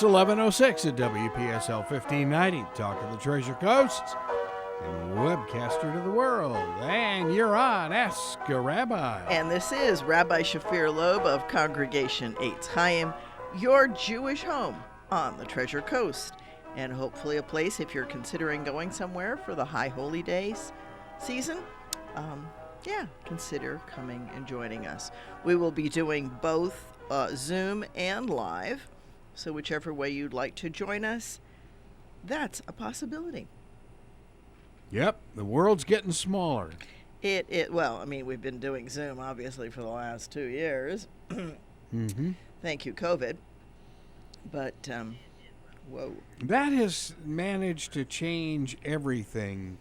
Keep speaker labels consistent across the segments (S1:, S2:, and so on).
S1: It's 11:06 at WPSL 1590, Talk of the Treasure Coast, and webcaster to the world. And you're on Ask a Rabbi.
S2: And this is Rabbi Shafir Loeb of Congregation Eitz Chayim, your Jewish home on the Treasure Coast. And hopefully a place, if you're considering going somewhere for the High Holy Days season, consider coming and joining us. We will be doing both Zoom and live, so whichever way you'd like to join us, that's a possibility.
S1: Yep, the world's getting smaller.
S2: We've been doing Zoom, obviously, for the last 2 years.
S1: Mm-hmm.
S2: Thank you, COVID. But, whoa.
S1: That has managed to change everything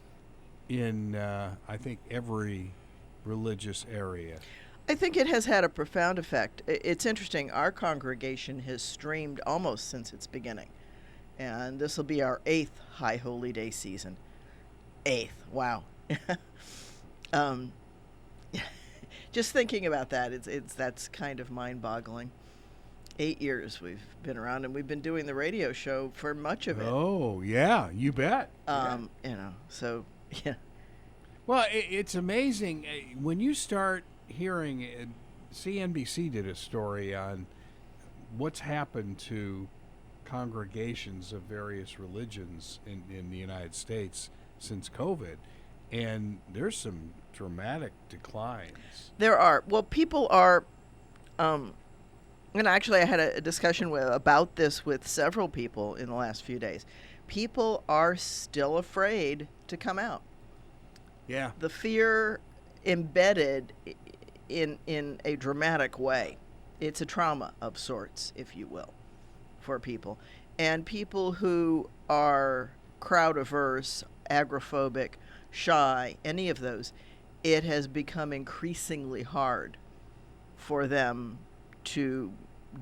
S1: in, I think, every religious area.
S2: I think it has had a profound effect. It's interesting. Our congregation has streamed almost since its beginning. And this will be our 8th High Holy Day season. 8th. Wow. Just thinking about that, that's kind of mind-boggling. 8 years we've been around, and we've been doing the radio show for much of it.
S1: Oh, yeah, you bet.
S2: So, yeah.
S1: Well, it's amazing. When you start hearing, CNBC did a story on what's happened to congregations of various religions in the United States since COVID, and there's some dramatic declines.
S2: There are. Well, people are, and actually I had a discussion about this with several people in the last few days. People are still afraid to come out.
S1: Yeah.
S2: The fear embedded in a dramatic way. It's a trauma of sorts, if you will, for people. And people who are crowd averse, agoraphobic, shy, any of those, it has become increasingly hard for them to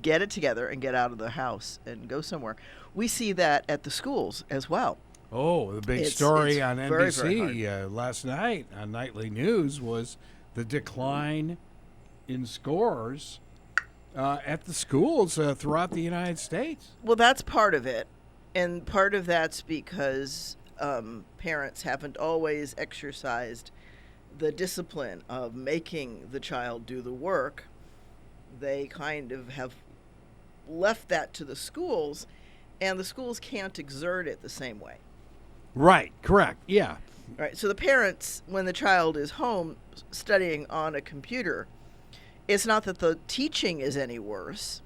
S2: get it together and get out of the house and go somewhere. We see that at the schools as well.
S1: Oh, the big story on
S2: very,
S1: NBC
S2: very
S1: last night on Nightly News was the decline in scores at the schools throughout the United States.
S2: Well, that's part of it. And part of that's because parents haven't always exercised the discipline of making the child do the work. They kind of have left that to the schools, and the schools can't exert it the same way.
S1: Right, correct, yeah.
S2: Right. So the parents, when the child is home studying on a computer, it's not that the teaching is any worse.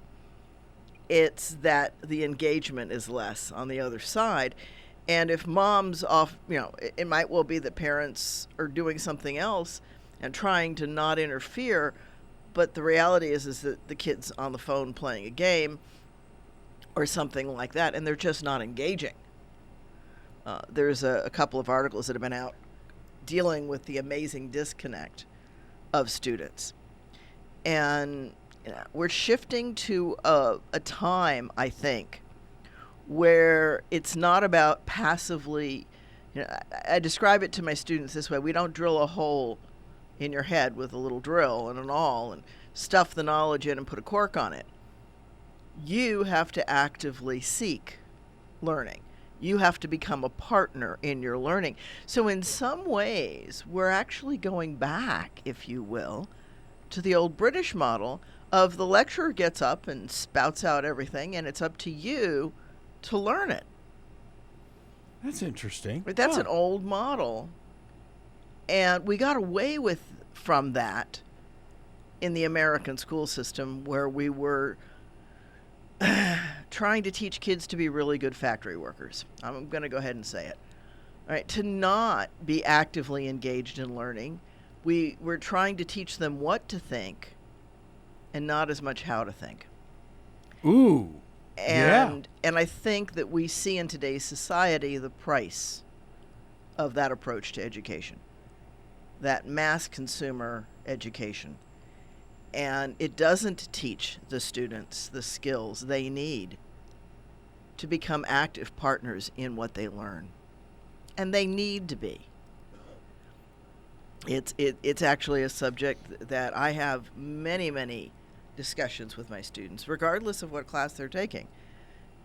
S2: It's that the engagement is less on the other side. And if mom's off, it might well be that parents are doing something else and trying to not interfere, but the reality is that the kid's on the phone playing a game or something like that, and they're just not engaging. There's a couple of articles that have been out dealing with the amazing disconnect of students. And we're shifting to a time, I think, where it's not about passively, I describe it to my students this way: we don't drill a hole in your head with a little drill and an awl and stuff the knowledge in and put a cork on it. You have to actively seek learning. You have to become a partner in your learning. So in some ways, we're actually going back, if you will, to the old British model of the lecturer gets up and spouts out everything, and it's up to you to learn it.
S1: That's interesting.
S2: But that's an old model. And we got away from that in the American school system, where we were trying to teach kids to be really good factory workers. I'm going to go ahead and say it. All right, to not be actively engaged in learning. We're trying to teach them what to think and not as much how to think.
S1: Ooh.
S2: And I think that we see in today's society the price of that approach to education, that mass consumer education. And it doesn't teach the students the skills they need to become active partners in what they learn. And they need to be. It's actually a subject that I have many, many discussions with my students, regardless of what class they're taking.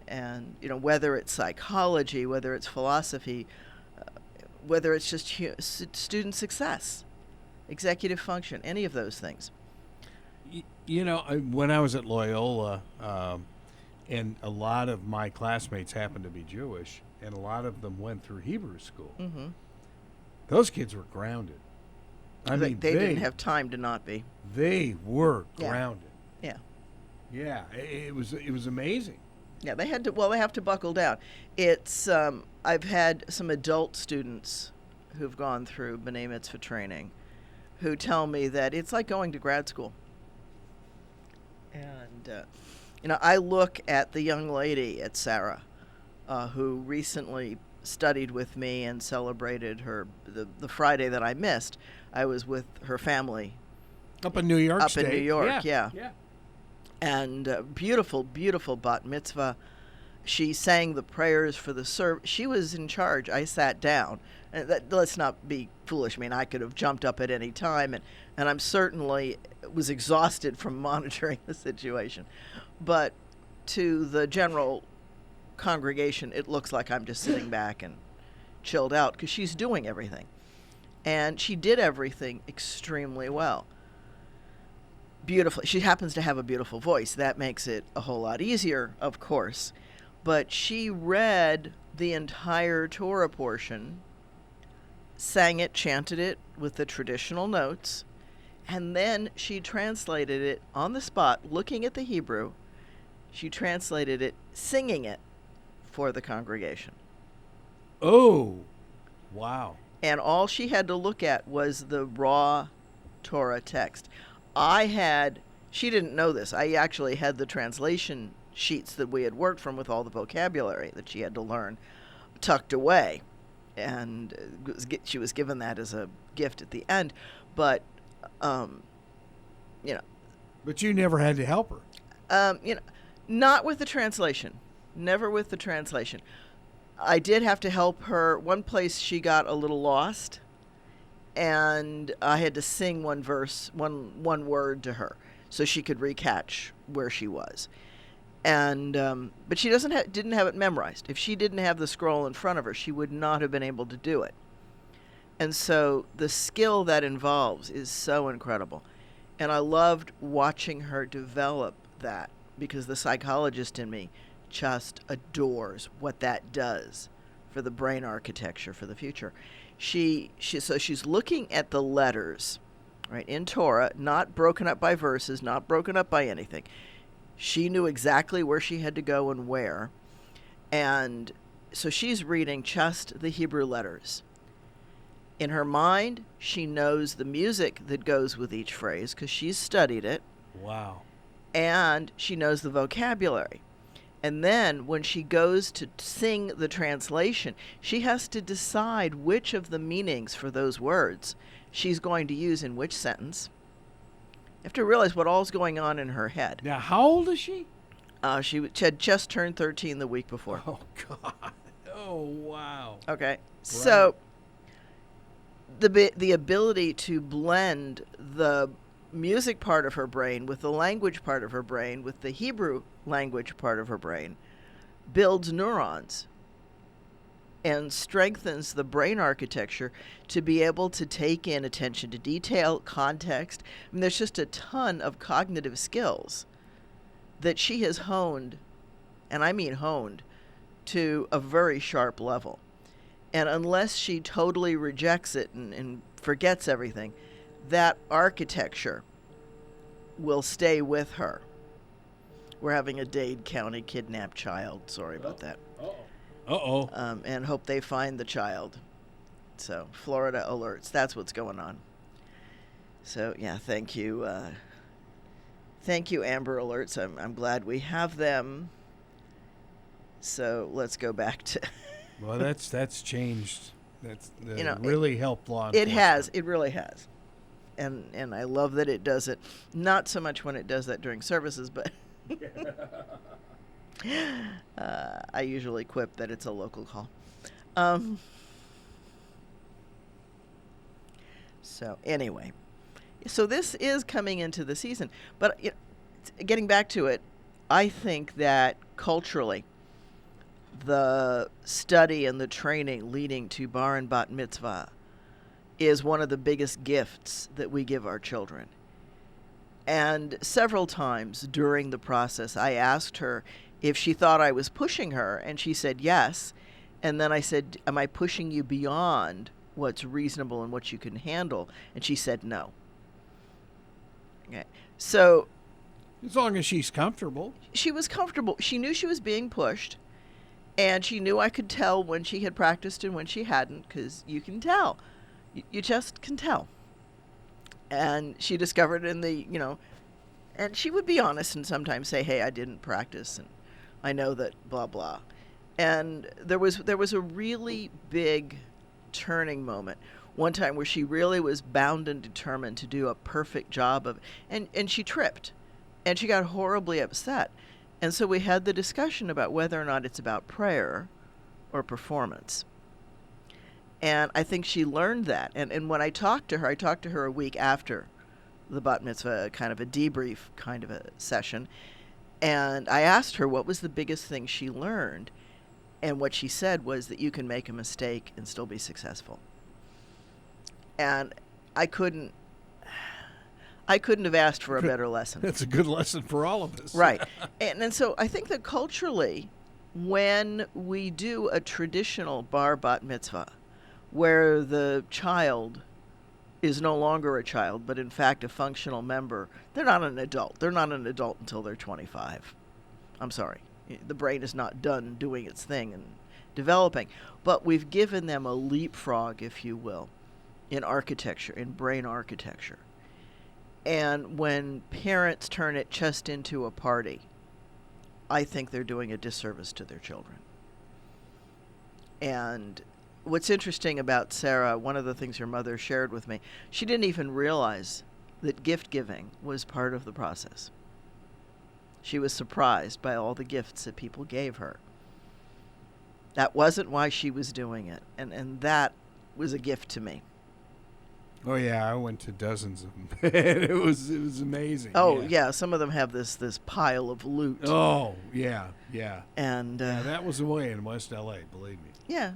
S2: And, whether it's psychology, whether it's philosophy, whether it's just student success, executive function, any of those things.
S1: When I was at Loyola, and a lot of my classmates happened to be Jewish, and a lot of them went through Hebrew school.
S2: Mm-hmm.
S1: Those kids were grounded.
S2: They didn't have time to not be.
S1: They were grounded.
S2: Yeah.
S1: Yeah, it was amazing.
S2: Yeah, they had to. Well, they have to buckle down. It's. I've had some adult students who've gone through B'nai Mitzvah training, who tell me that it's like going to grad school. And I look at the young lady at Sarah, who recently studied with me and celebrated the Friday that I missed. I was with her family
S1: up in New York
S2: Up
S1: State.
S2: in New York, yeah.
S1: And
S2: beautiful, beautiful bat mitzvah. She sang the prayers for the service. She was in charge. I sat down. And let's not be foolish. I mean, I could have jumped up at any time, and I'm certainly was exhausted from monitoring the situation. But to the general congregation, it looks like I'm just sitting back and chilled out because she's doing everything. And she did everything extremely well. Beautifully. She happens to have a beautiful voice. That makes it a whole lot easier, of course. But she read the entire Torah portion, sang it, chanted it with the traditional notes, and then she translated it on the spot, looking at the Hebrew. She translated it, singing it for the congregation.
S1: Oh, wow.
S2: And all she had to look at was the raw Torah text. She didn't know this. I actually had the translation sheets that we had worked from with all the vocabulary that she had to learn tucked away. And she was given that as a gift at the end. But,
S1: But you never had to help her.
S2: Not with the translation. Never with the translation. I did have to help her. One place she got a little lost, and I had to sing one verse, one word to her, so she could recatch where she was. And but she didn't have it memorized. If she didn't have the scroll in front of her, she would not have been able to do it. And so the skill that involves is so incredible. And I loved watching her develop that, because the psychologist in me just adores what that does for the brain architecture for the future. So she's looking at the letters, right, in Torah, not broken up by verses, not broken up by anything. She knew exactly where she had to go and where. And so she's reading just the Hebrew letters. In her mind, she knows the music that goes with each phrase because she's studied it.
S1: Wow.
S2: And she knows the vocabulary. And then when she goes to sing the translation, she has to decide which of the meanings for those words she's going to use in which sentence. You have to realize what all's going on in her head.
S1: Now, how old is she?
S2: She had just turned 13 the week before.
S1: Oh, God. Oh, wow.
S2: Okay.
S1: Right.
S2: So the ability to blend the music part of her brain with the language part of her brain with the Hebrew language part of her brain builds neurons and strengthens the brain architecture to be able to take in attention to detail, context. I mean, there's just a ton of cognitive skills that she has honed, and I mean honed, to a very sharp level. And unless she totally rejects it and forgets everything, that architecture will stay with her. We're having a Dade County kidnapped child. Sorry about that.
S1: Uh-oh.
S2: And hope they find the child. So, Florida alerts. That's what's going on. So, yeah, thank you. Thank you, Amber Alerts. I'm glad we have them. So, let's go back to...
S1: Well, that's changed. That's really helped law
S2: enforcement. It has. It really has. And I love that it does it. Not so much when it does that during services, but I usually quip that it's a local call. So anyway, so this is coming into the season. But getting back to it, I think that culturally, the study and the training leading to bar and bat mitzvah is one of the biggest gifts that we give our children. And several times during the process, I asked her if she thought I was pushing her, and she said yes. And then I said, am I pushing you beyond what's reasonable and what you can handle? And she said no. Okay. So
S1: as long as she's comfortable.
S2: She was comfortable. She knew she was being pushed, and she knew I could tell when she had practiced and when she hadn't, because you can tell. You just can tell. And she discovered in the, and she would be honest and sometimes say, hey, I didn't practice, and I know that blah, blah. And there was a really big turning moment one time where she really was bound and determined to do a perfect job of, and she tripped. And she got horribly upset. And so we had the discussion about whether or not it's about prayer or performance. And I think she learned that. And when I talked to her a week after the bat mitzvah, kind of a debrief kind of a session. And I asked her what was the biggest thing she learned. And what she said was that you can make a mistake and still be successful. And I couldn't have asked for a better lesson.
S1: That's a good lesson for all of us.
S2: Right. And so I think that culturally, when we do a traditional bar bat mitzvah, where the child is no longer a child, but in fact a functional member, they're not an adult. They're not an adult until they're 25. I'm sorry. The brain is not done doing its thing and developing. But we've given them a leapfrog, if you will, in architecture, in brain architecture. And when parents turn it just into a party, I think they're doing a disservice to their children. And what's interesting about Sarah, one of the things her mother shared with me, she didn't even realize that gift giving was part of the process. She was surprised by all the gifts that people gave her. That wasn't why she was doing it. And that was a gift to me.
S1: Oh yeah, I went to dozens of them. it was amazing.
S2: Oh yeah, some of them have this pile of loot.
S1: Oh yeah.
S2: And
S1: that was the way in West LA, believe me.
S2: Yeah,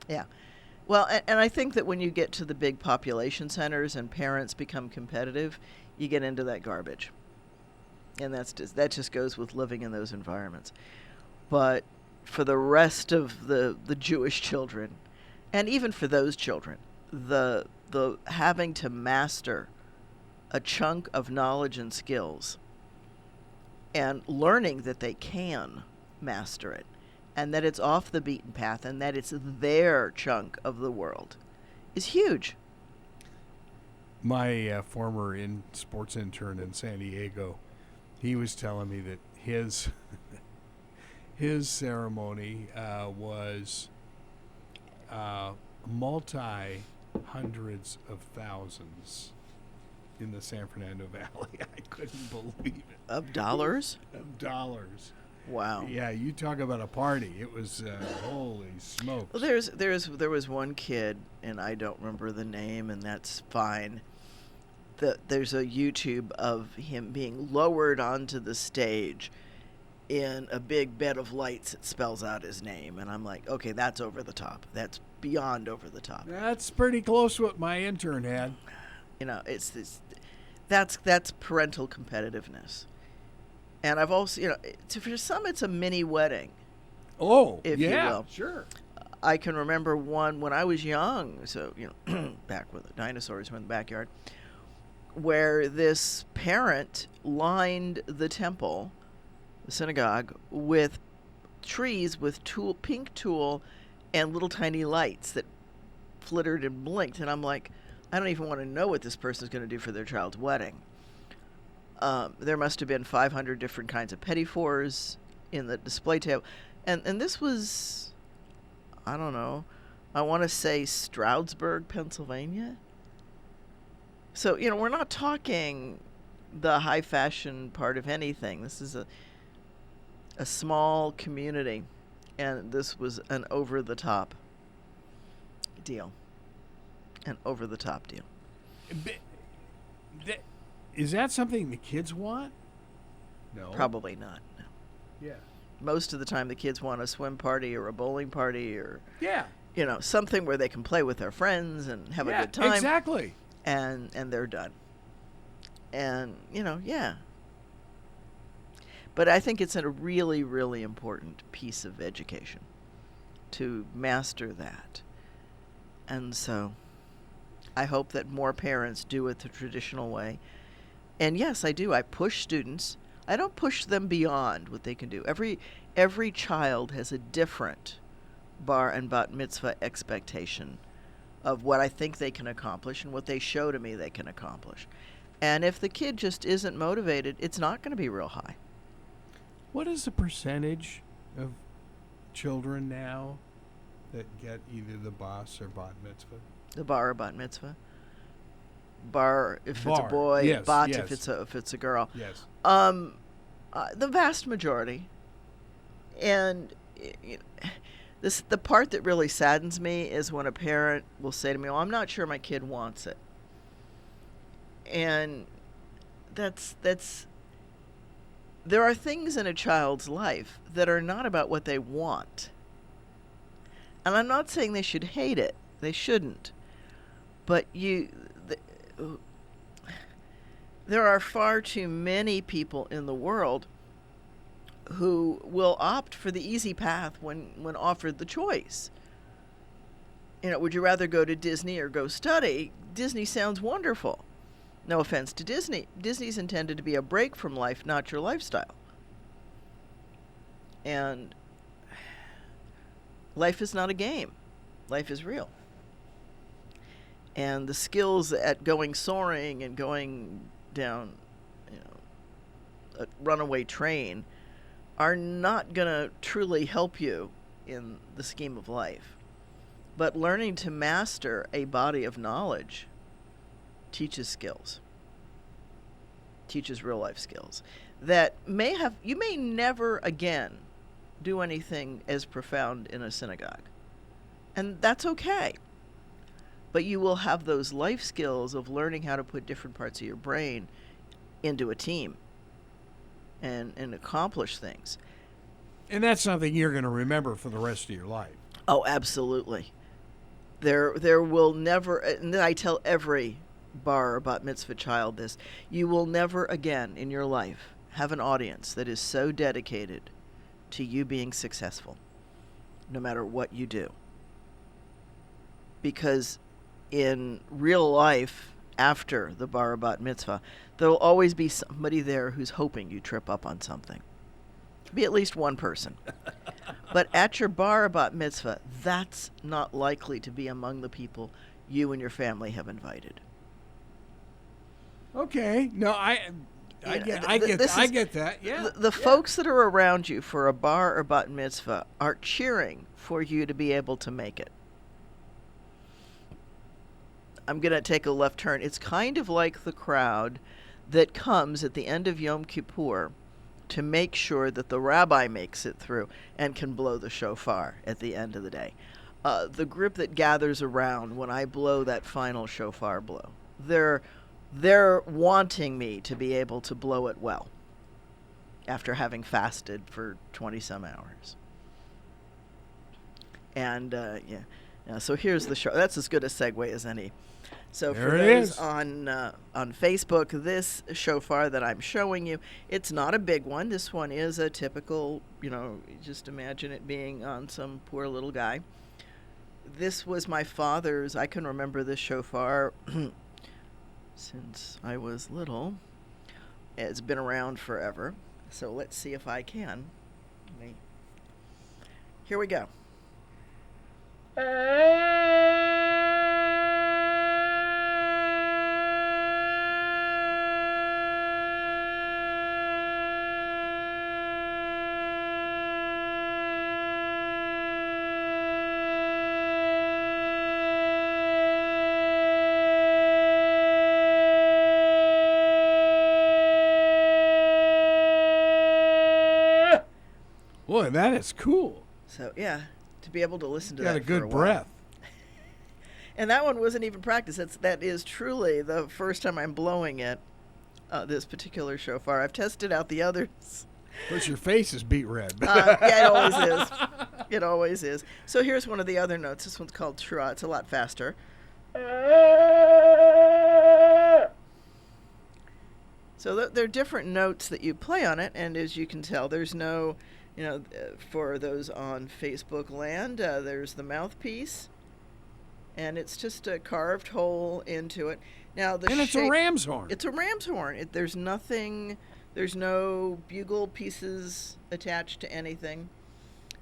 S2: yeah. Well, and I think that when you get to the big population centers and parents become competitive, you get into that garbage. And that just goes with living in those environments. But for the rest of the Jewish children, and even for those children, the having to master a chunk of knowledge and skills and learning that they can master it and that it's off the beaten path and that it's their chunk of the world is huge.
S1: My former sports intern in San Diego, he was telling me that his ceremony was multi-hundreds of thousands in the San Fernando Valley. I couldn't believe it.
S2: Of dollars?
S1: Of dollars.
S2: Wow.
S1: Yeah, you talk about a party. It was holy smokes.
S2: Well, there was one kid, and I don't remember the name, and that's fine. There's a YouTube of him being lowered onto the stage in a big bed of lights that spells out his name, and I'm like, okay, that's over the top. That's beyond over the top.
S1: That's pretty close to what my intern had.
S2: It's this. That's parental competitiveness, and I've also, for some it's a mini wedding.
S1: Oh,
S2: if
S1: yeah,
S2: you will.
S1: Sure.
S2: I can remember one when I was young, so back when the dinosaurs were in the backyard, where this parent lined the temple, the synagogue, with trees with pink tulle and little tiny lights that flittered and blinked. And I'm like, I don't even want to know what this person's going to do for their child's wedding. There must have been 500 different kinds of petit fours in the display table. And this was, I don't know, I want to say Stroudsburg, Pennsylvania. So, we're not talking the high fashion part of anything. This is a small community, and this was an over-the-top deal. An over-the-top deal.
S1: Is that something the kids want? No.
S2: Probably not. No.
S1: Yeah.
S2: most of the time the kids want a swim party or a bowling party or
S1: Yeah.
S2: Something where they can play with their friends and have a good time.
S1: Exactly.
S2: And they're done. And, yeah. But I think it's a really, really important piece of education to master that. And so I hope that more parents do it the traditional way. And yes, I do. I push students. I don't push them beyond what they can do. Every child has a different bar and bat mitzvah expectation of what I think they can accomplish and what they show to me they can accomplish. And if the kid just isn't motivated, it's not going to be real high.
S1: What is the percentage of children now that get either the bas or bat mitzvah?
S2: The bar or bat mitzvah. Bar if it's a
S1: Bar,
S2: boy,
S1: yes,
S2: bat
S1: yes.
S2: if it's a girl.
S1: Yes.
S2: The vast majority. And the part that really saddens me is when a parent will say to me, "Oh, I'm not sure my kid wants it." And that's there are things in a child's life that are not about what they want. And I'm not saying they should hate it. They shouldn't. But there are far too many people in the world who will opt for the easy path when offered the choice. Would you rather go to Disney or go study? Disney sounds wonderful. No offense to Disney. Disney's intended to be a break from life, not your lifestyle. And life is not a game. Life is real. And the skills at going soaring and going down, a runaway train are not going to truly help you in the scheme of life. But learning to master a body of knowledge teaches skills, teaches real life skills that you may never again do anything as profound in a synagogue. And that's okay. But you will have those life skills of learning how to put different parts of your brain into a team and accomplish things.
S1: And that's something you're going to remember for the rest of your life.
S2: Oh, absolutely. There will never, and I tell every bar or bat mitzvah child this, you will never again in your life have an audience that is so dedicated to you being successful, no matter what you do. Because in real life, after the bar or bat mitzvah, there will always be somebody there who's hoping you trip up on something. Be at least one person. But at your bar or bat mitzvah, that's not likely to be among the people you and your family have invited.
S1: Okay. No, I get that. Yeah.
S2: The folks that are around you for a bar or bat mitzvah are cheering for you to be able to make it. I'm going to take a left turn. It's kind of like the crowd that comes at the end of Yom Kippur to make sure that the rabbi makes it through and can blow the shofar at the end of the day. The group that gathers around when I blow that final shofar blow, they're wanting me to be able to blow it well after having fasted for 20-some hours. And, so here's the show. That's as good a segue as any. So
S1: there
S2: for
S1: it
S2: those
S1: is.
S2: on Facebook, this shofar that I'm showing you, it's not a big one. This one is a typical, just imagine it being on some poor little guy. This was my father's. I can remember this shofar since I was little. It's been around forever. So let's see if I can. Here we go.
S1: Boy, that is cool.
S2: So, yeah, to be able to listen to
S1: Got
S2: that
S1: a good
S2: for a
S1: breath.
S2: while. And that one wasn't even practice. That is truly the first time I'm blowing it, this particular shofar. I've tested out the others
S1: But your face is beet red.
S2: Yeah, it always is. It always is. So here's one of the other notes. This one's called Tra. It's a lot faster. So there are different notes that you play on it, and as you can tell, there's no, for those on Facebook land, there's the mouthpiece, and it's just a carved hole into it. Now
S1: it's a ram's horn.
S2: It's a ram's horn. There's nothing. There's no bugle pieces attached to anything.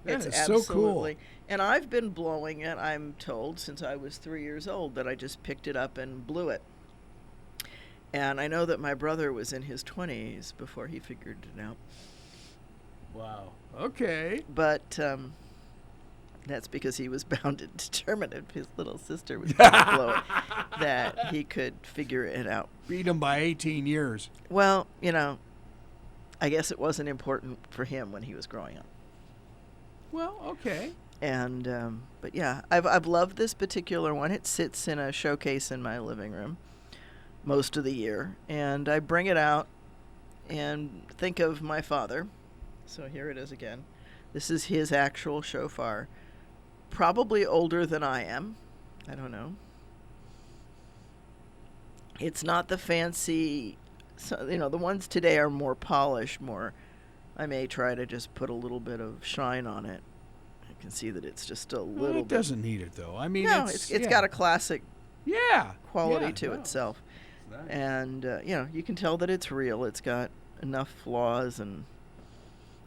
S1: It's
S2: absolutely
S1: so cool.
S2: And I've been blowing it, I'm told, since I was 3 years old, that I just picked it up and blew it. And I know that my brother was in his 20s before he figured it out.
S1: Wow. Okay.
S2: But that's because he was bound and determined if his little sister was going to blow it, that he could figure it out.
S1: Beat him by 18 years.
S2: Well, I guess it wasn't important for him when he was growing up.
S1: Well, okay.
S2: And but yeah, I've loved this particular one. It sits in a showcase in my living room most of the year, and I bring it out and think of my father. So here it is again. This is his actual shofar, probably older than I am. I don't know. It's not the fancy, the ones today are more polished, more. I may try to just put a little bit of shine on it. You can see that it's just a little bit.
S1: It doesn't need it, though. I mean,
S2: no, it's got a classic quality to itself.
S1: Nice.
S2: And, you can tell that it's real. It's got enough flaws and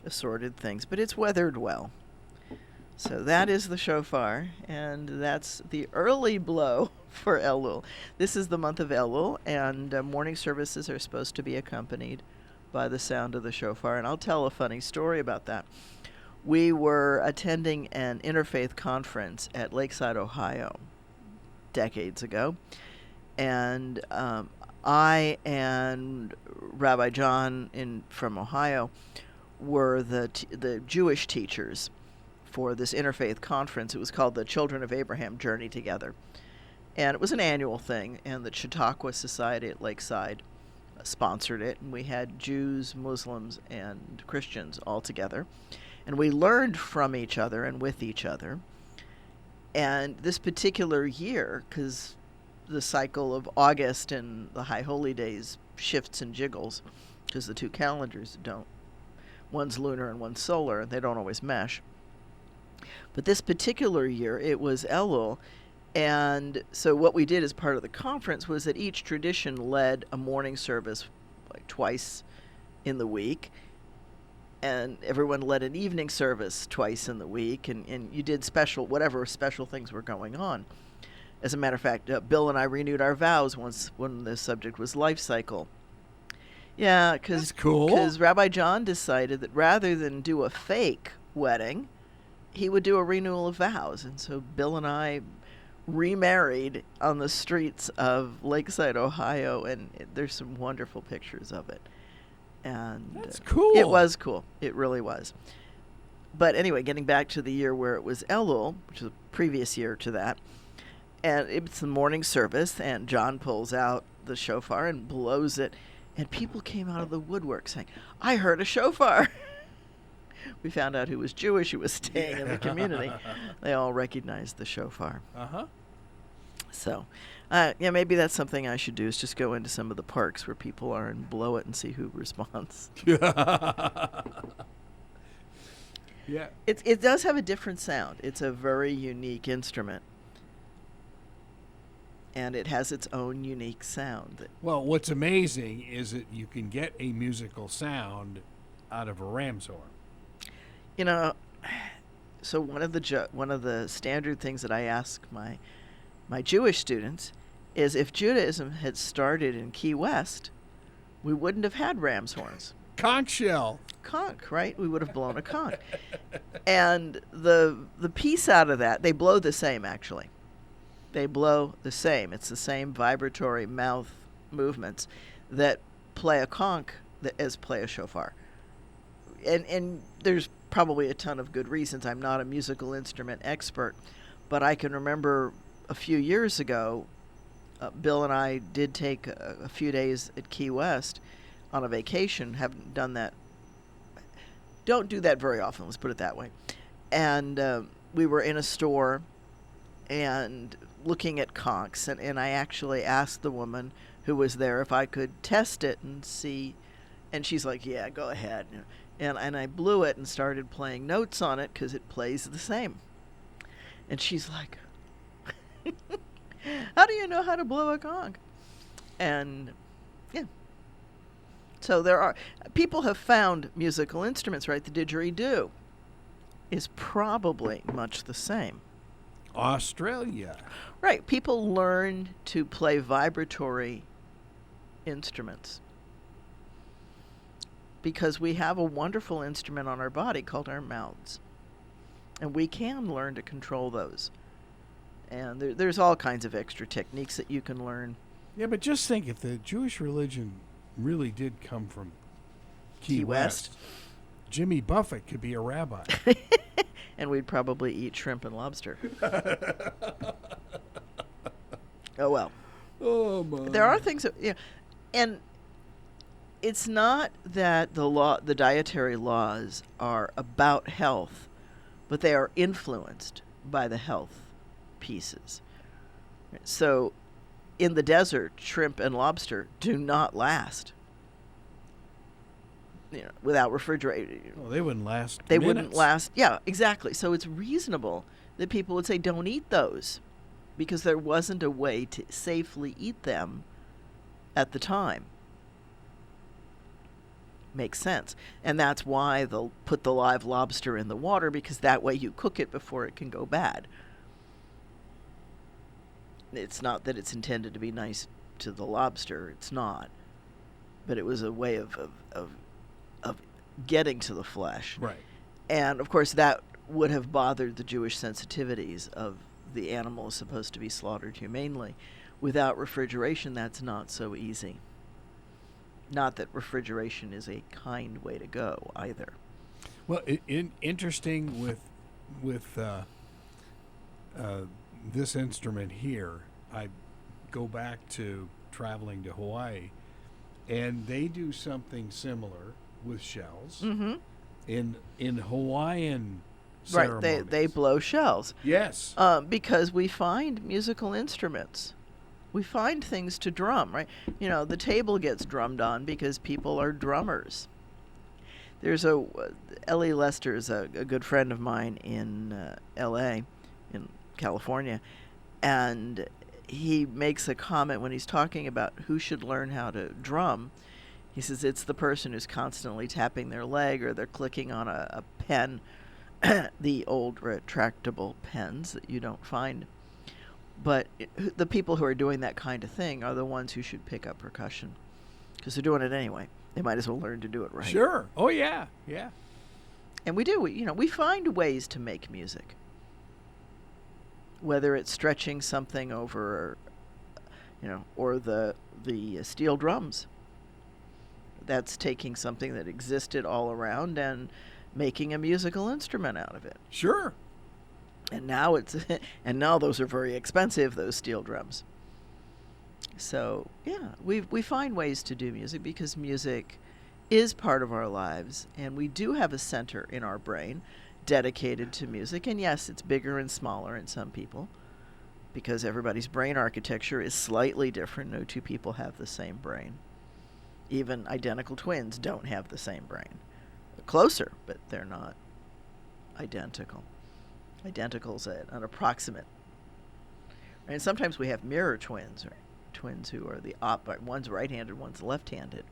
S2: assorted things, but it's weathered well. So that is the shofar, and that's the early blow for Elul. This is the month of Elul, and morning services are supposed to be accompanied by the sound of the shofar. And I'll tell a funny story about that. We were attending an interfaith conference at Lakeside, Ohio, decades ago. And I and Rabbi John from Ohio were the Jewish teachers for this interfaith conference. It was called the Children of Abraham Journey Together. And it was an annual thing, and the Chautauqua Society at Lakeside sponsored it. And we had Jews, Muslims, and Christians all together. And we learned from each other and with each other. And this particular year, because the cycle of August and the High Holy Days shifts and jiggles, because the two calendars don't. One's lunar and one's solar, and they don't always mesh. But this particular year, it was Elul. And so what we did as part of the conference was that each tradition led a morning service like twice in the week. And everyone led an evening service twice in the week. And you did whatever special things were going on. As a matter of fact, Bill and I renewed our vows once when the subject was life cycle. Yeah,
S1: that's cool.
S2: Because Rabbi John decided that rather than do a fake wedding, he would do a renewal of vows. And so Bill and I remarried on the streets of Lakeside, Ohio, and there's some wonderful pictures of it. And
S1: that's cool.
S2: It was cool. It really was. But anyway, getting back to the year where it was Elul, which was the previous year to that, and it's the morning service, and John pulls out the shofar and blows it, and people came out of the woodwork saying, "I heard a shofar." We found out who was Jewish, who was staying in the community. They all recognized the shofar.
S1: Uh-huh.
S2: So, maybe that's something I should do, is just go into some of the parks where people are and blow it and see who responds.
S1: Yeah.
S2: It does have a different sound. It's a very unique instrument. And it has its own unique sound.
S1: Well, what's amazing is that you can get a musical sound out of a ram's horn.
S2: So one of the standard things that I ask my Jewish students is, if Judaism had started in Key West, we wouldn't have had ram's horns.
S1: Conch shell.
S2: Conch, right? We would have blown a conch. And the piece out of that, they blow the same, actually. They blow the same. It's the same vibratory mouth movements that play a conch as play a shofar. And there's probably a ton of good reasons. I'm not a musical instrument expert, but I can remember a few years ago, Bill and I did take a few days at Key West on a vacation. Haven't done that don't do that very often, let's put it that way. And we were in a store and looking at conchs, and I actually asked the woman who was there if I could test it and see, and she's like, yeah, go ahead. And I blew it and started playing notes on it because it plays the same. And she's like, how do you know how to blow a conch? And yeah. So people have found musical instruments, right? The didgeridoo is probably much the same.
S1: Australia.
S2: Right. People learn to play vibratory instruments because we have a wonderful instrument on our body called our mouths. And we can learn to control those. And there's all kinds of extra techniques that you can learn.
S1: Yeah, but just think, if the Jewish religion really did come from Key West, Jimmy Buffett could be a rabbi.
S2: And we'd probably eat shrimp and lobster. Oh, well.
S1: Oh, my.
S2: There are things that, and it's not that the dietary laws are about health, but they are influenced by the health pieces. So in the desert, shrimp and lobster do not last. Without refrigerating.
S1: Well, they wouldn't last.
S2: They wouldn't last. Yeah, exactly. So it's reasonable that people would say, don't eat those, because there wasn't a way to safely eat them at the time. Makes sense. And that's why they'll put the live lobster in the water, because that way you cook it before it can go bad. It's not that it's intended to be nice to the lobster. It's not. But it was a way of getting to the flesh.
S1: Right.
S2: And, of course, that would have bothered the Jewish sensitivities of the animal is supposed to be slaughtered humanely. Without refrigeration, that's not so easy. Not that refrigeration is a kind way to go, either.
S1: Well, interesting with this instrument here, I go back to traveling to Hawaii, and they do something similar with shells.
S2: Mm-hmm.
S1: In Hawaiian ceremonies.
S2: Right, they blow shells.
S1: Yes.
S2: Because we find musical instruments. We find things to drum, right? The table gets drummed on because people are drummers. There's Ellie Lester's a good friend of mine in L.A., in California, and he makes a comment when he's talking about who should learn how to drum. He says it's the person who's constantly tapping their leg or they're clicking on a pen, the old retractable pens that you don't find. But the people who are doing that kind of thing are the ones who should pick up percussion, because they're doing it anyway. They might as well learn to do it right.
S1: Sure. Oh, yeah. Yeah.
S2: And we do. We find ways to make music. Whether it's stretching something over, or the steel drums. That's taking something that existed all around and making a musical instrument out of it.
S1: Sure.
S2: And now now those are very expensive, those steel drums. So yeah, we find ways to do music because music is part of our lives, and we do have a center in our brain dedicated to music. And yes, it's bigger and smaller in some people because everybody's brain architecture is slightly different. No two people have the same brain. Even identical twins don't have the same brain. They're closer, but they're not identical. Identical's an approximate. And sometimes we have mirror twins, or twins who are one's right-handed, one's left-handed.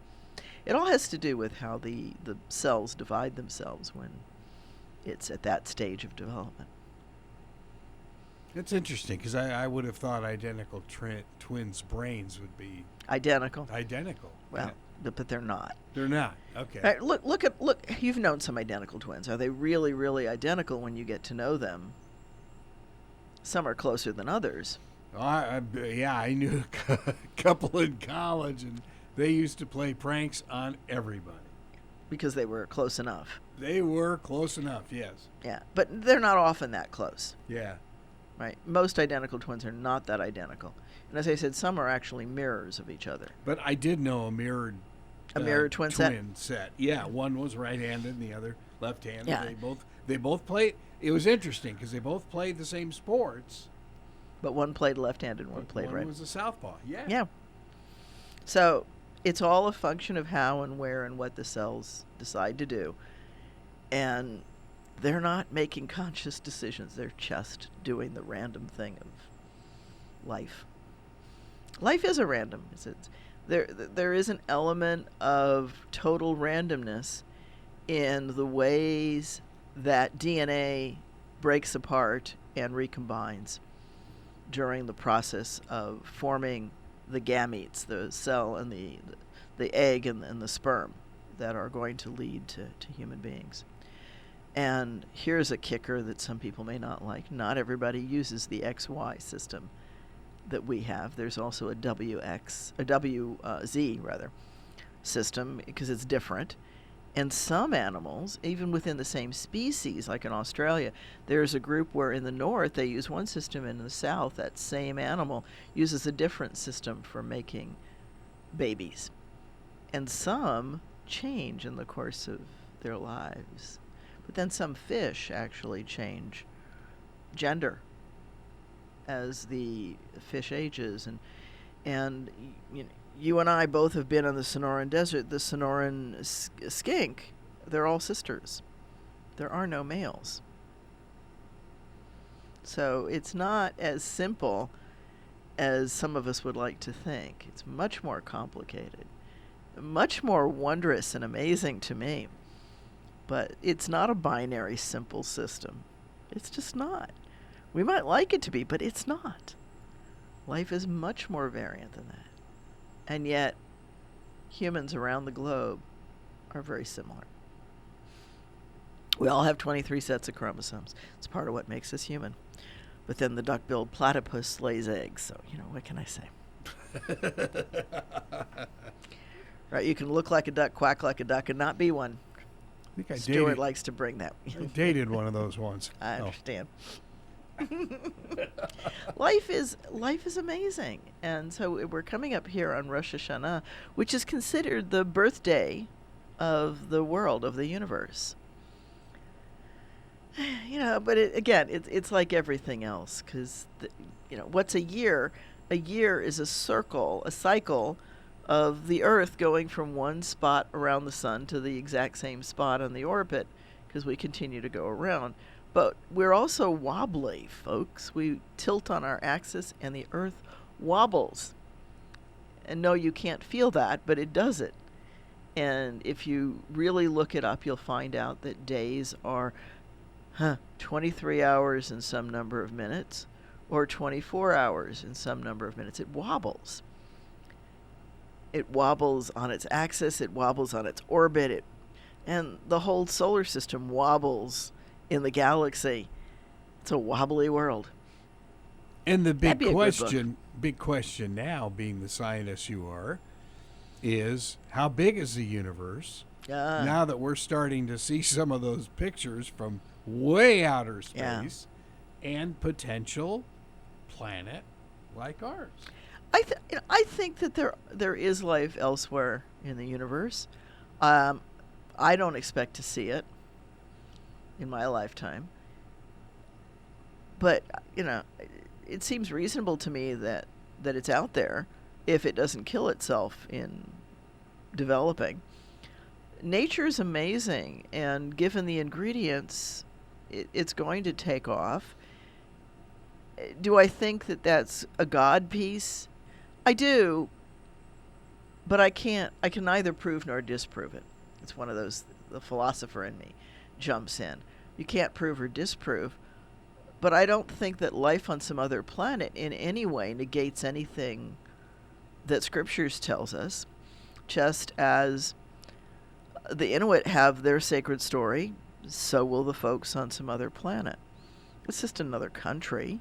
S2: It all has to do with how the cells divide themselves when it's at that stage of development.
S1: It's interesting because I would have thought identical twins' brains would be
S2: identical. Well,
S1: yeah.
S2: But they're not.
S1: They're not. Okay.
S2: Right, look. You've known some identical twins. Are they really, really identical when you get to know them? Some are closer than others.
S1: I knew a couple in college, and they used to play pranks on everybody.
S2: Because they were close enough.
S1: They were close enough, yes.
S2: Yeah, but they're not often that close.
S1: Yeah.
S2: Right? Most identical twins are not that identical. And as I said, some are actually mirrors of each other.
S1: But I did know a mirrored
S2: twin set?
S1: Yeah, one was right-handed and the other left-handed.
S2: Yeah.
S1: They both played. It was interesting because they both played the same sports.
S2: But one played left-handed, one
S1: but
S2: played
S1: one
S2: right.
S1: was a southpaw. Yeah.
S2: Yeah. So it's all a function of how and where and what the cells decide to do. And they're not making conscious decisions. They're just doing the random thing of life. Life is a random. There is an element of total randomness in the ways that DNA breaks apart and recombines during the process of forming the gametes, the cell and the egg and the sperm that are going to lead to human beings. And here's a kicker that some people may not like. Not everybody uses the XY system that we have. There's also a WZ system because it's different. And some animals, even within the same species, like in Australia, there's a group where in the north they use one system, and in the south that same animal uses a different system for making babies. And some change in the course of their lives. But then some fish actually change gender as the fish ages. And you and I both have been on the Sonoran Desert. The Sonoran skink, they're all sisters. There are no males. So it's not as simple as some of us would like to think. It's much more complicated, much more wondrous and amazing to me. But it's not a binary, simple system. It's just not. We might like it to be, but it's not. Life is much more variant than that. And yet, humans around the globe are very similar. We all have 23 sets of chromosomes. It's part of what makes us human. But then the duck-billed platypus lays eggs, so, what can I say? Right, you can look like a duck, quack like a duck, and not be one.
S1: I think
S2: Stuart likes to bring that.
S1: I dated one of those once.
S2: I understand. Life is amazing, and so we're coming up here on Rosh Hashanah, which is considered the birthday of the world, of the universe. But it's like everything else, because what's a year? A year is a cycle of the Earth going from one spot around the sun to the exact same spot on the orbit, because we continue to go around. But we're also wobbly, folks. We tilt on our axis and the Earth wobbles. And no, you can't feel that, but it does it. And if you really look it up, you'll find out that days are 23 hours in some number of minutes, or 24 hours in some number of minutes. It wobbles. It wobbles on its axis, it wobbles on its orbit, and the whole solar system wobbles in the galaxy. It's a wobbly world.
S1: And the big question now, being the scientist you are, is how big is the universe? Now that we're starting to see some of those pictures from way outer space and potential planet like ours.
S2: I think that there is life elsewhere in the universe. I don't expect to see it in my lifetime. But, it seems reasonable to me that it's out there if it doesn't kill itself in developing. Nature is amazing, and given the ingredients, it's going to take off. Do I think that that's a God piece? I do, but I can neither prove nor disprove it. It's one of those, the philosopher in me jumps in. You can't prove or disprove, but I don't think that life on some other planet in any way negates anything that Scriptures tells us, just as the Inuit have their sacred story, so will the folks on some other planet. It's just another country.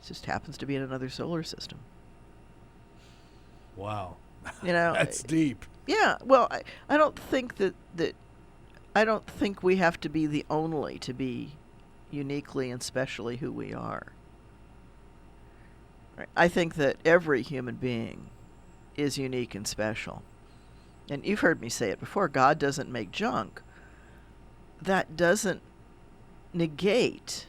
S2: It just happens to be in another solar system.
S1: Wow. That's deep.
S2: Yeah. Well, I don't think that I don't think we have to be the only to be uniquely and specially who we are. Right. I think that every human being is unique and special. And you've heard me say it before, God doesn't make junk. that doesn't negate.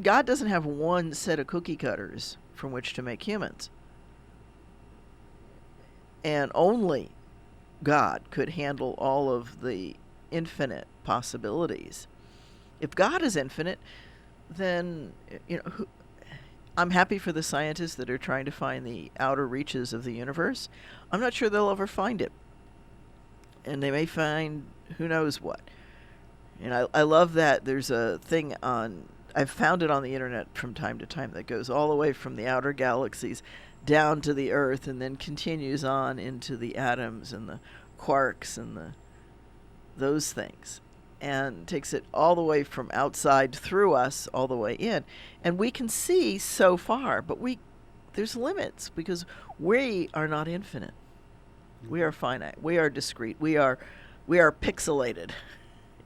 S2: God doesn't have one set of cookie cutters from which to make humans. And only God could handle all of the infinite possibilities. If God is infinite, then, I'm happy for the scientists that are trying to find the outer reaches of the universe. I'm not sure they'll ever find it. And they may find who knows what. And I love that there's a thing I've found it on the internet from time to time that goes all the way from the outer galaxies down to the Earth and then continues on into the atoms and the quarks and those things, and takes it all the way from outside through us all the way in. And we can see so far, but there's limits because we are not infinite. We are finite. We are discrete. We are pixelated,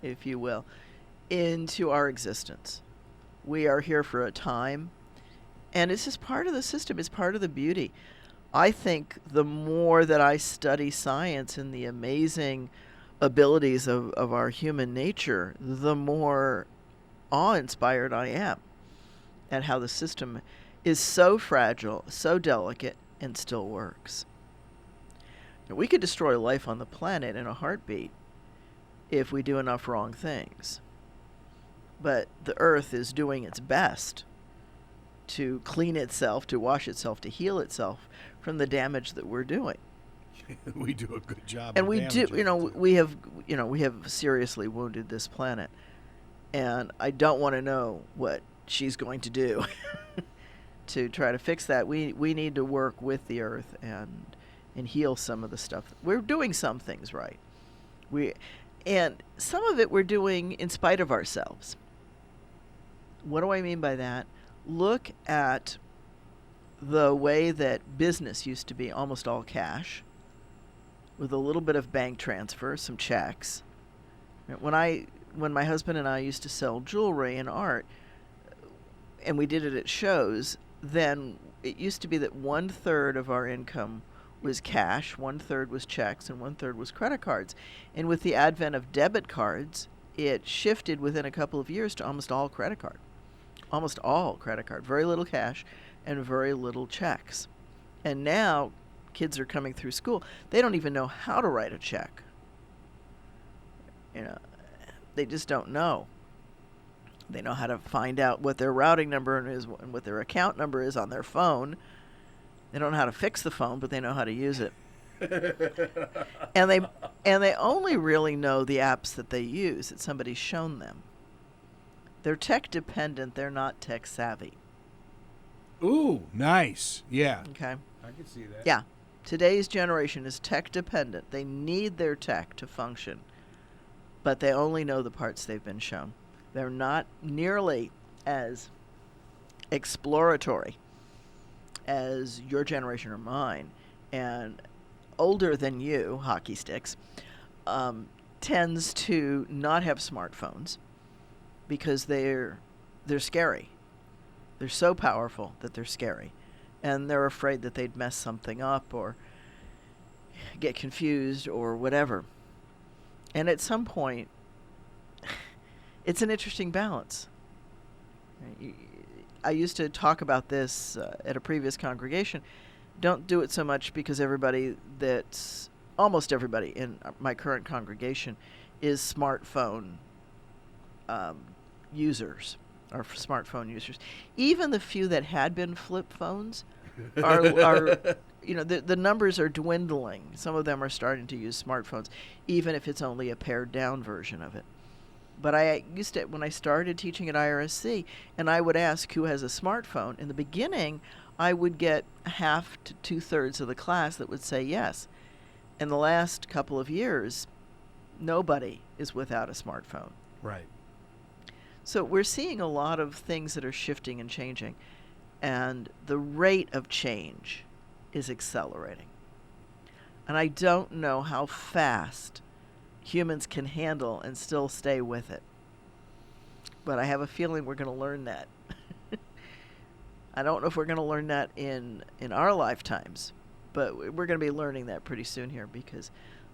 S2: if you will, into our existence. We are here for a time, and it's just part of the system. It's part of the beauty. I think the more that I study science and the amazing abilities of our human nature, the more awe-inspired I am at how the system is so fragile, so delicate, and still works. We could destroy life on the planet in a heartbeat if we do enough wrong things. But the Earth is doing its best to clean itself, to wash itself, to heal itself from the damage that we're doing.
S1: We do a good job.
S2: And we do, we have seriously wounded this planet. And I don't want to know what she's going to do to try to fix that. We need to work with the Earth and heal some of the stuff. We're doing some things right. And some of it we're doing in spite of ourselves. What do I mean by that? Look at the way that business used to be almost all cash, with a little bit of bank transfer, some checks. When my husband and I used to sell jewelry and art, and we did it at shows, then it used to be that 1/3 of our income was cash, 1/3 was checks, and 1/3 was credit cards. And with the advent of debit cards, it shifted within a couple of years to almost all credit card. Almost all credit card. Very little cash and very little checks. And now kids are coming through school. They don't even know how to write a check. They just don't know. They know how to find out what their routing number is and what their account number is on their phone. They don't know how to fix the phone, but they know how to use it. and they only really know the apps that they use that somebody's shown them. They're tech dependent. They're not tech savvy.
S1: Ooh, nice. Yeah.
S2: Okay.
S1: I can see that.
S2: Yeah. Today's generation is tech dependent. They need their tech to function, but they only know the parts they've been shown. They're not nearly as exploratory as your generation or mine. And older than you, hockey sticks, tends to not have smartphones because they're scary. They're so powerful that they're scary. And they're afraid that they'd mess something up or get confused or whatever. And at some point, it's an interesting balance. I used to talk about this at a previous congregation. Don't do it so much because almost everybody in my current congregation is smartphone users, or smartphone users. Even the few that had been flip phones are the numbers are dwindling. Some of them are starting to use smartphones, even if it's only a pared down version of it. But I used to, when I started teaching at IRSC, and I would ask who has a smartphone. In the beginning, I would get half to 2/3 of the class that would say yes. In the last couple of years, nobody is without a smartphone.
S1: Right.
S2: So we're seeing a lot of things that are shifting and changing, and the rate of change is accelerating. And I don't know how fast humans can handle and still stay with it. But I have a feeling we're going to learn that. I don't know if we're going to learn that in our lifetimes, but we're going to be learning that pretty soon here because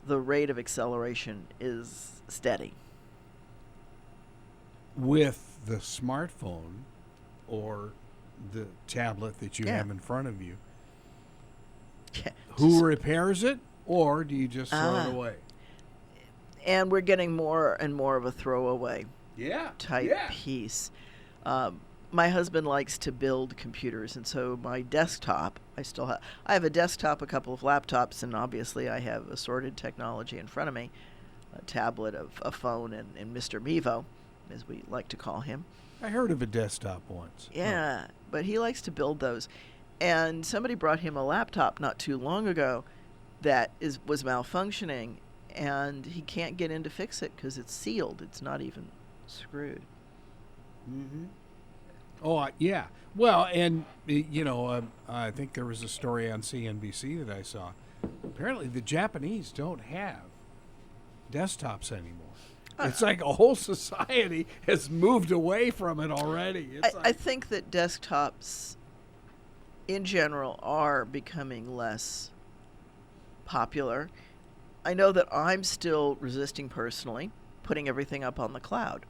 S2: the rate of acceleration is steady.
S1: with the smartphone or the tablet that you
S2: Yeah.
S1: have in front of you,
S2: Yeah.
S1: who repairs it, or do you just throw it away?
S2: And we're getting more and more of a throwaway
S1: Yeah.
S2: type piece. My husband likes to build computers, and so my desktop, I have a desktop, a couple of laptops, and obviously I have assorted technology in front of me, a tablet, a phone, and Mr. Mevo, as we like to call him.
S1: I heard of a desktop once.
S2: Yeah, but he likes to build those. And somebody brought him a laptop not too long ago that was malfunctioning, and he can't get in to fix it because it's sealed. It's not even screwed.
S1: Mm-hmm. Oh, yeah. Well, and, I think there was a story on CNBC that I saw. Apparently, the Japanese don't have desktops anymore. It's like a whole society has moved away from it already.
S2: I think that desktops, in general, are becoming less popular. I know that I'm still resisting personally putting everything up on the cloud.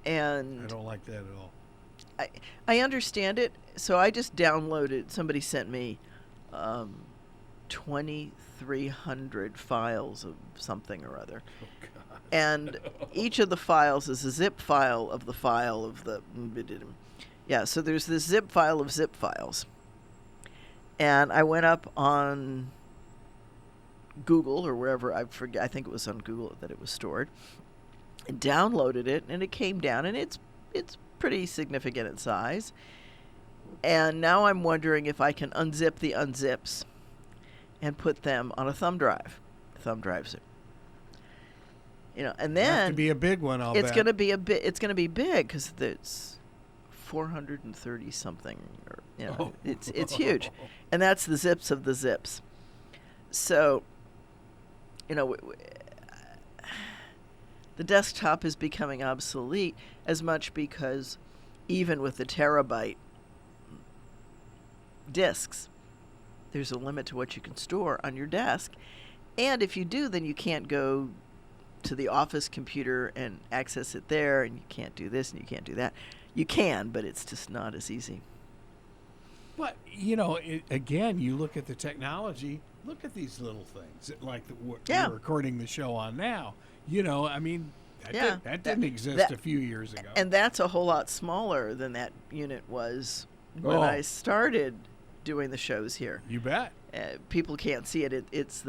S2: And
S1: I don't like that at all.
S2: I understand it, so I just downloaded. Somebody sent me 2,300 files of something or other, and each of the files is a zip file of the file of the. Yeah, so there's this zip file of zip files, and I went up on Google or wherever, I forget. I think it was on Google that it was stored. And downloaded it, and it came down, and it's pretty significant in size. And now I'm wondering if I can unzip the unzips and put them on a thumb drive. Thumb drives it, and then
S1: Have to be a big one.
S2: it's going to be It's going to be big because it's 430 something. It's huge, and that's the zips of the zips. So, the desktop is becoming obsolete as much because even with the terabyte disks, there's a limit to what you can store on your desk. And if you do, then you can't go to the office computer and access it there, and you can't do this and you can't do that. You can, but it's just not as easy.
S1: But, again, you look at the technology, look at these little things, like what we're recording the show on now. That didn't exist a few years ago.
S2: And that's a whole lot smaller than that unit was when I started doing the shows here.
S1: You bet.
S2: People can't see it. It's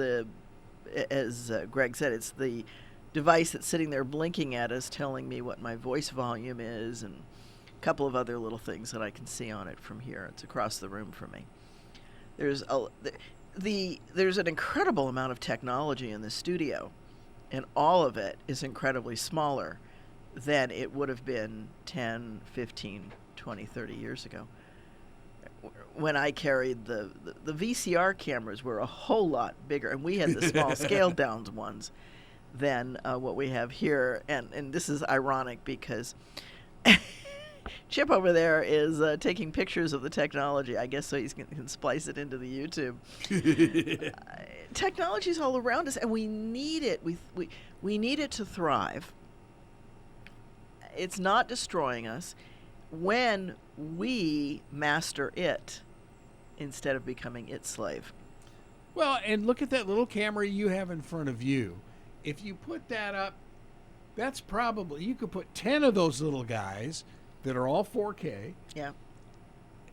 S2: as Greg said, it's the device that's sitting there blinking at us, telling me what my voice volume is, and a couple of other little things that I can see on it from here. It's across the room from me. There's an incredible amount of technology in the studio, and all of it is incredibly smaller than it would have been 10, 15, 20, 30 years ago. When I carried the VCR cameras were a whole lot bigger, and we had the small scaled down ones than what we have here. And this is ironic because Chip over there is taking pictures of the technology, I guess, so he can splice it into the YouTube. Technology's all around us, and we need it. We need it to thrive. It's not destroying us when we master it instead of becoming its slave.
S1: Well, and look at that little camera you have in front of you. If you put that up, that's probably, you could put 10 of those little guys that are all 4K.
S2: Yeah.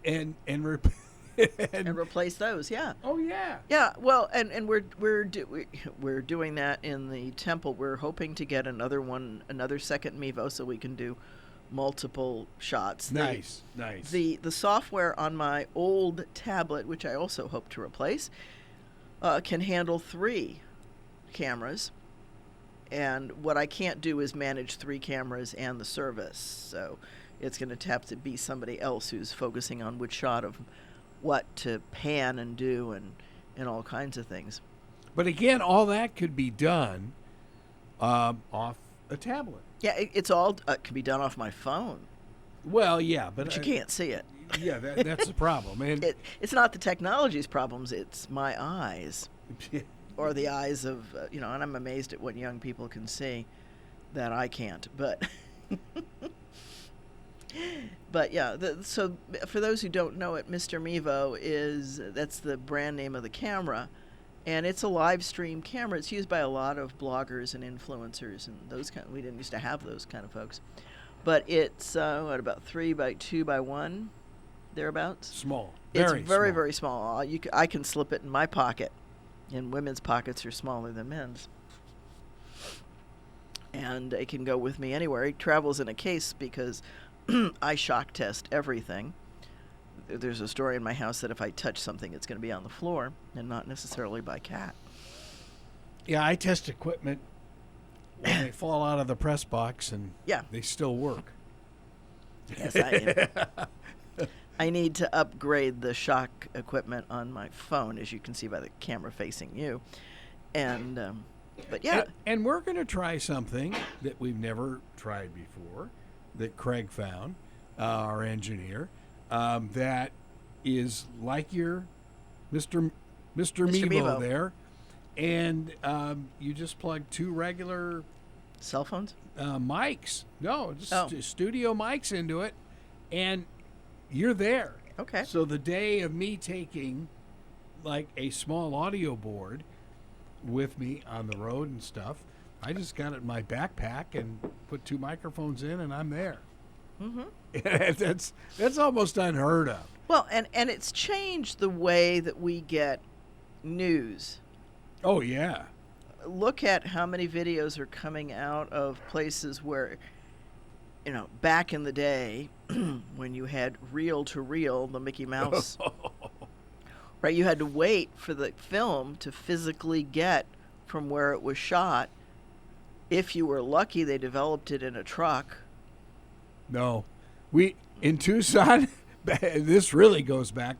S1: And
S2: replace those, yeah.
S1: Oh yeah.
S2: Yeah, well, and we're doing that in the temple. We're hoping to get another second Mevo so we can do multiple shots.
S1: Nice.
S2: The software on my old tablet, which I also hope to replace, can handle 3 cameras. And what I can't do is manage 3 cameras and the service. So it's going to have to be somebody else who's focusing on which shot of what to pan and do and all kinds of things.
S1: But again, all that could be done off a tablet.
S2: Yeah, it's all can be done off my phone.
S1: Well, yeah, but
S2: you can't see it.
S1: Yeah, that's the problem. And
S2: it's not the technology's problems; it's my eyes, or the eyes of and I'm amazed at what young people can see. that I can't, but but yeah. So for those who don't know it, Mr. Mevo that's the brand name of the camera, and it's a live stream camera. It's used by a lot of bloggers and influencers and those kind. We didn't used to have those kind of folks, but it's about 3 by 2 by 1, thereabouts.
S1: Small.
S2: It's
S1: Very
S2: very
S1: small.
S2: very small. I can slip it in my pocket, and women's pockets are smaller than men's. And it can go with me anywhere. It travels in a case because I shock test everything. There's a story in my house that if I touch something, it's going to be on the floor and not necessarily by cat.
S1: Yeah, I test equipment when they fall out of the press box, and they still work.
S2: Yes, I need to upgrade the shock equipment on my phone, as you can see by the camera facing you. And but yeah.
S1: And we're going to try something that we've never tried before, that Craig found, our engineer, that is like your Mr. Mevo there. And you just plug 2 regular
S2: cell phones?
S1: Mics. No, just studio mics into it, and you're there.
S2: Okay.
S1: So the day of me taking like a small audio board with me on the road and stuff, I just got it in my backpack and put 2 microphones in, and I'm there. Mm-hmm. That's almost unheard of.
S2: Well, and it's changed the way that we get news.
S1: Oh, yeah.
S2: Look at how many videos are coming out of places where, back in the day when you had reel-to-reel, the Mickey Mouse, right? You had to wait for the film to physically get from where it was shot. If you were lucky, they developed it in a truck.
S1: No. In Tucson, this goes back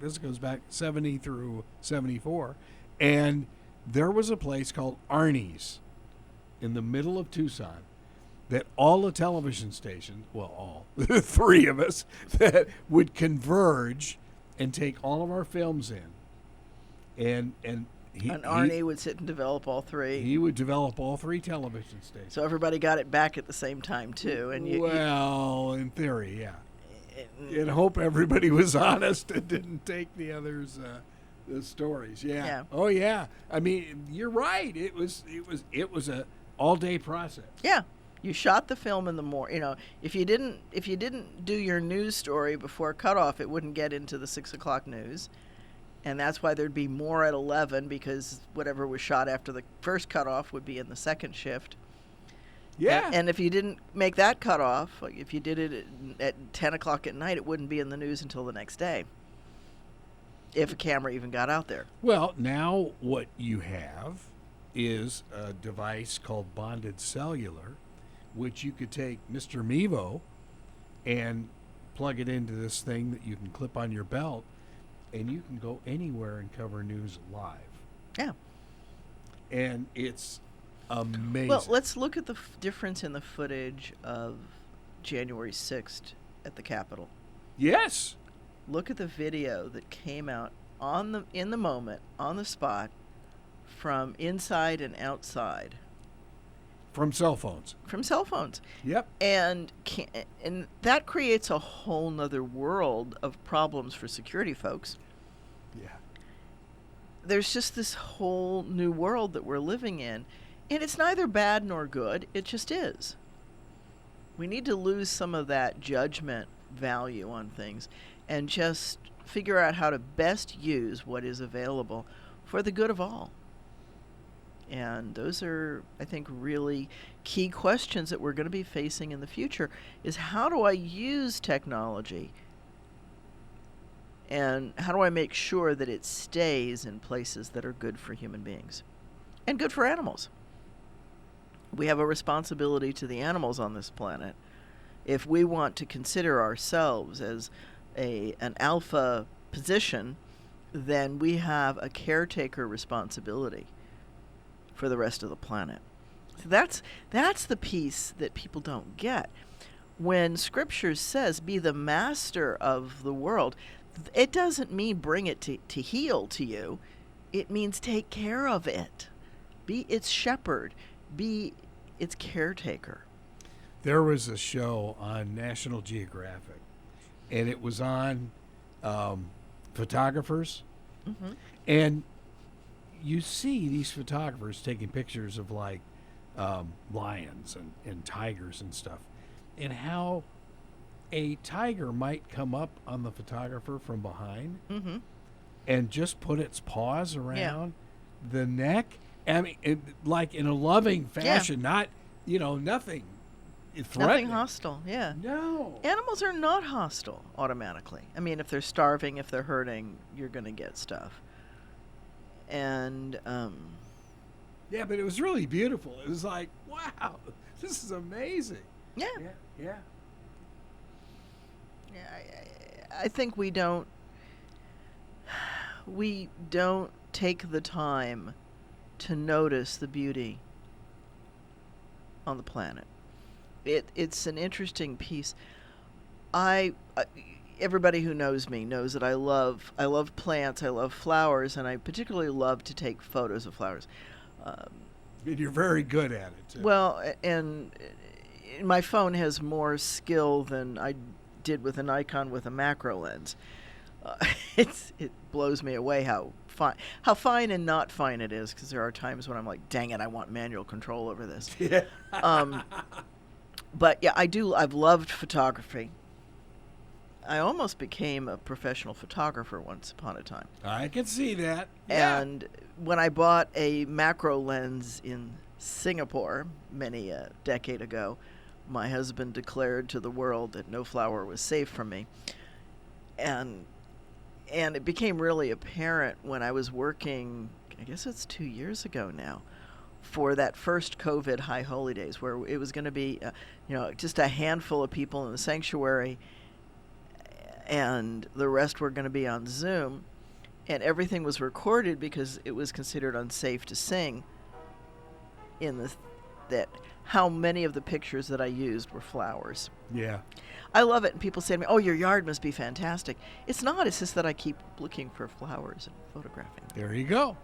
S1: 70 through 74, and there was a place called Arnie's in the middle of Tucson that all the television stations, all, 3 of us, that would converge and take all of our films in. And
S2: Arnie would sit and develop all 3.
S1: He would develop all 3 television stations.
S2: So everybody got it back at the same time, too. And
S1: in theory, yeah. And hope everybody was honest and didn't take the others' the stories. Yeah. Oh, yeah. I mean, you're right. It was a all-day process.
S2: Yeah. You shot the film in the morning. If you didn't do your news story before cutoff, it wouldn't get into the 6 o'clock news. And that's why there'd be more at 11, because whatever was shot after the first cutoff would be in the second shift.
S1: Yeah.
S2: And if you didn't make that cutoff, like if you did it at 10 o'clock at night, it wouldn't be in the news until the next day, if a camera even got out there.
S1: Well, now what you have is a device called bonded cellular, which you could take Mr. Mevo and plug it into this thing that you can clip on your belt, and you can go anywhere and cover news live.
S2: Yeah.
S1: And it's amazing.
S2: Well, let's look at the difference in the footage of January 6th at the Capitol.
S1: Yes.
S2: Look at the video that came out in the moment, on the spot, from inside and outside.
S1: From cell phones.
S2: Yep. And that creates a whole nother world of problems for security folks.
S1: Yeah.
S2: There's just this whole new world that we're living in, and it's neither bad nor good. It just is. We need to lose some of that judgment value on things and just figure out how to best use what is available for the good of all. And those are, I think, really key questions that we're going to be facing in the future, is how do I use technology, and how do I make sure that it stays in places that are good for human beings and good for animals? We have a responsibility to the animals on this planet. If we want to consider ourselves as an alpha position, then we have a caretaker responsibility for the rest of the planet. So that's the piece that people don't get. When Scripture says, be the master of the world, it doesn't mean bring it to heel to you. It means take care of it. Be its shepherd. Be its caretaker.
S1: There was a show on National Geographic, and it was on photographers.
S2: Mm-hmm.
S1: And you see these photographers taking pictures of like lions and tigers and stuff, and how a tiger might come up on the photographer from behind
S2: Mm-hmm.
S1: and just put its paws around the neck. I mean, like in a loving fashion, not, nothing threatening.
S2: Nothing hostile, yeah.
S1: No.
S2: Animals are not hostile automatically. I mean, if they're starving, if they're hurting, you're going to get stuff. And,
S1: Yeah, but it was really beautiful. It was like, wow, this is amazing.
S2: yeah.
S1: Yeah.
S2: I think we don't take the time to notice the beauty on the planet. It's an interesting piece. Everybody who knows me knows that I love plants, I love flowers, and I particularly love to take photos of flowers.
S1: And you're very good at it, too.
S2: Well, and my phone has more skill than I did with a Nikon with a macro lens. It blows me away how fine and not fine it is, because there are times when I'm like, dang it, I want manual control over this.
S1: Yeah.
S2: But yeah, I've loved photography. I almost became a professional photographer once upon a time.
S1: I can see that. Yeah.
S2: And when I bought a macro lens in Singapore many a decade ago, my husband declared to the world that no flower was safe from me. And it became really apparent when I was working, I guess it's 2 years ago now, for that first COVID High Holy Days, where it was going to be, just a handful of people in the sanctuary, and the rest were going to be on Zoom, and everything was recorded because it was considered unsafe to sing. How many of the pictures that I used were flowers.
S1: Yeah.
S2: I love it, and people say to me, "Oh, your yard must be fantastic." It's not. It's just that I keep looking for flowers and photographing them.
S1: There you go.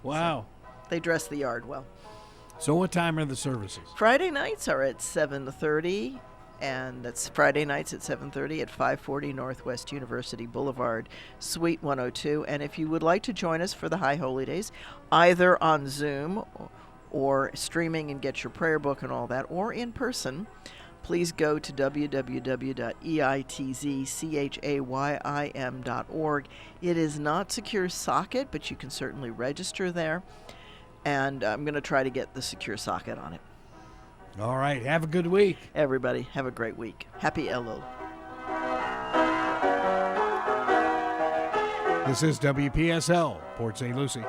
S1: Wow.
S2: So they dress the yard well.
S1: So what time are the services?
S2: Friday nights are at 7:30, and that's Friday nights at 7:30 at 540 Northwest University Boulevard, Suite 102. And if you would like to join us for the High Holy Days, either on Zoom or streaming and get your prayer book and all that, or in person, please go to www.eitzchayim.org. It is not secure socket, but you can certainly register there. And I'm going to try to get the secure socket on it.
S1: All right. Have a good week.
S2: Everybody, have a great week. Happy Elul.
S1: This is WPSL, Port St. Lucie.